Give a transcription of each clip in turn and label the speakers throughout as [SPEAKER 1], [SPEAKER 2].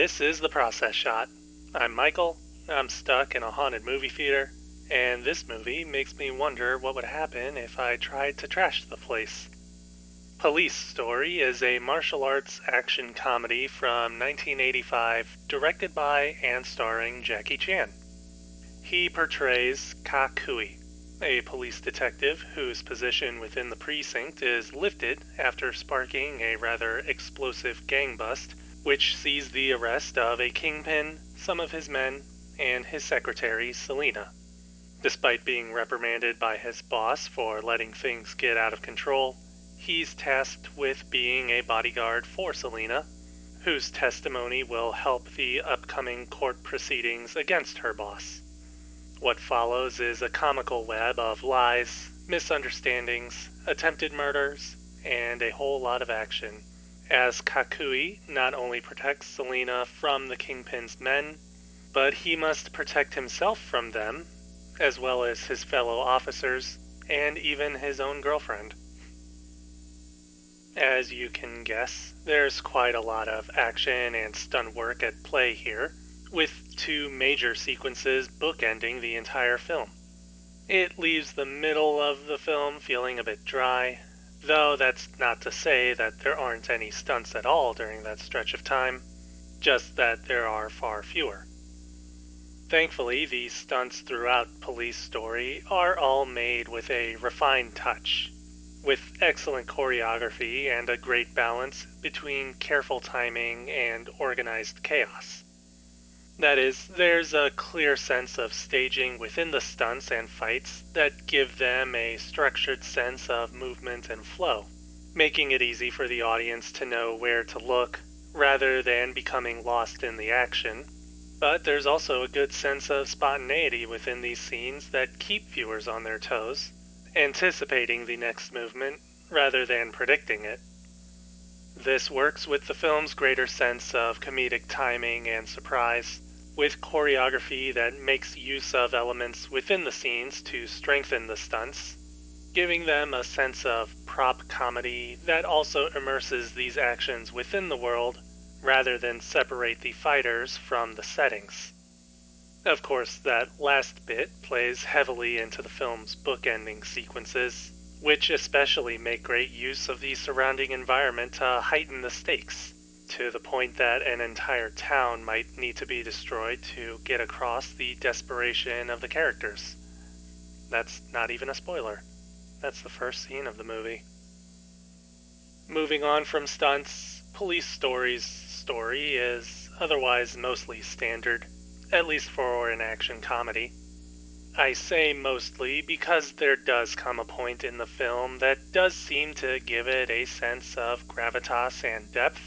[SPEAKER 1] This is The Process Shot. I'm Michael, I'm stuck in a haunted movie theater, and this movie makes me wonder what would happen if I tried to trash the place. Police Story is a martial arts action comedy from 1985 directed by and starring Jackie Chan. He portrays Ka Kui, a police detective whose position within the precinct is lifted after sparking a rather explosive gang bust, which sees the arrest of a kingpin, some of his men, and his secretary, Selina. Despite being reprimanded by his boss for letting things get out of control, he's tasked with being a bodyguard for Selina, whose testimony will help the upcoming court proceedings against her boss. What follows is a comical web of lies, misunderstandings, attempted murders, and a whole lot of action, as Ka Kui not only protects Selina from the Kingpin's men, but he must protect himself from them, as well as his fellow officers, and even his own girlfriend. As you can guess, there's quite a lot of action and stunt work at play here, with two major sequences bookending the entire film. It leaves the middle of the film feeling a bit dry, though that's not to say that there aren't any stunts at all during that stretch of time, just that there are far fewer. Thankfully, the stunts throughout Police Story are all made with a refined touch, with excellent choreography and a great balance between careful timing and organized chaos. That is, there's a clear sense of staging within the stunts and fights that give them a structured sense of movement and flow, making it easy for the audience to know where to look, rather than becoming lost in the action. But there's also a good sense of spontaneity within these scenes that keep viewers on their toes, anticipating the next movement rather than predicting it. This works with the film's greater sense of comedic timing and surprise, with choreography that makes use of elements within the scenes to strengthen the stunts, giving them a sense of prop comedy that also immerses these actions within the world rather than separate the fighters from the settings. Of course, that last bit plays heavily into the film's bookending sequences, which especially make great use of the surrounding environment to heighten the stakes, to the point that an entire town might need to be destroyed to get across the desperation of the characters. That's not even a spoiler. That's the first scene of the movie. Moving on from stunts, Police Story's story is otherwise mostly standard, at least for an action comedy. I say mostly because there does come a point in the film that does seem to give it a sense of gravitas and depth,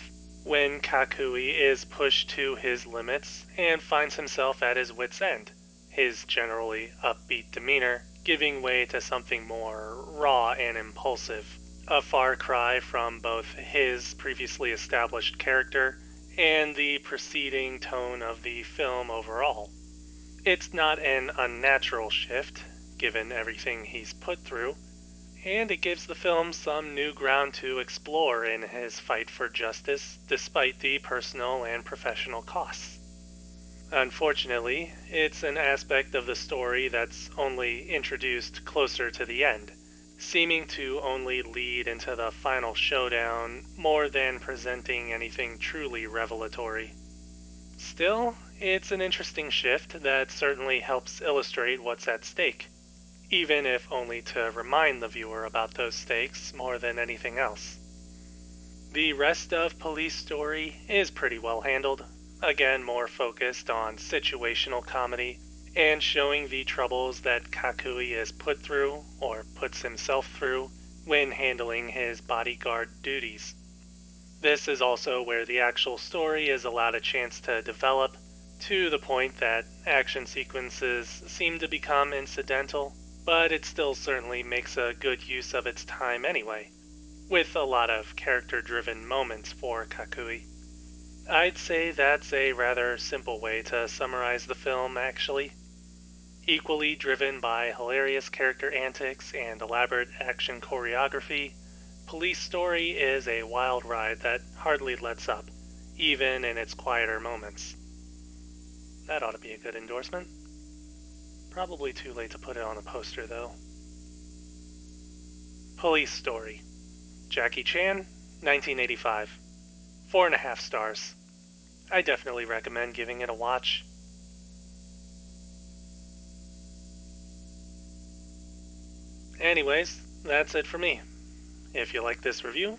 [SPEAKER 1] when Ka Kui is pushed to his limits and finds himself at his wit's end, his generally upbeat demeanor giving way to something more raw and impulsive, a far cry from both his previously established character and the preceding tone of the film overall. It's not an unnatural shift, given everything he's put through, and it gives the film some new ground to explore in his fight for justice, despite the personal and professional costs. Unfortunately, it's an aspect of the story that's only introduced closer to the end, seeming to only lead into the final showdown more than presenting anything truly revelatory. Still, it's an interesting shift that certainly helps illustrate what's at stake, even if only to remind the viewer about those stakes more than anything else. The rest of Police Story is pretty well handled, again more focused on situational comedy and showing the troubles that Ka Kui is put through, or puts himself through, when handling his bodyguard duties. This is also where the actual story is allowed a chance to develop, to the point that action sequences seem to become incidental, but it still certainly makes a good use of its time anyway, with a lot of character-driven moments for Ka Kui. I'd say that's a rather simple way to summarize the film, actually. Equally driven by hilarious character antics and elaborate action choreography, Police Story is a wild ride that hardly lets up, even in its quieter moments. That ought to be a good endorsement. Probably too late to put it on a poster, though. Police Story. Jackie Chan, 1985. 4.5 stars. I definitely recommend giving it a watch. Anyways, that's it for me. If you liked this review,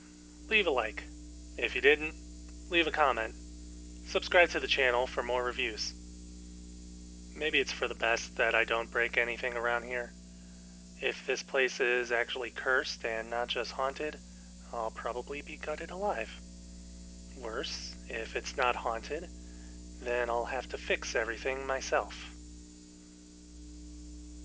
[SPEAKER 1] leave a like. If you didn't, leave a comment. Subscribe to the channel for more reviews. Maybe it's for the best that I don't break anything around here. If this place is actually cursed and not just haunted, I'll probably be gutted alive. Worse, if it's not haunted, then I'll have to fix everything myself.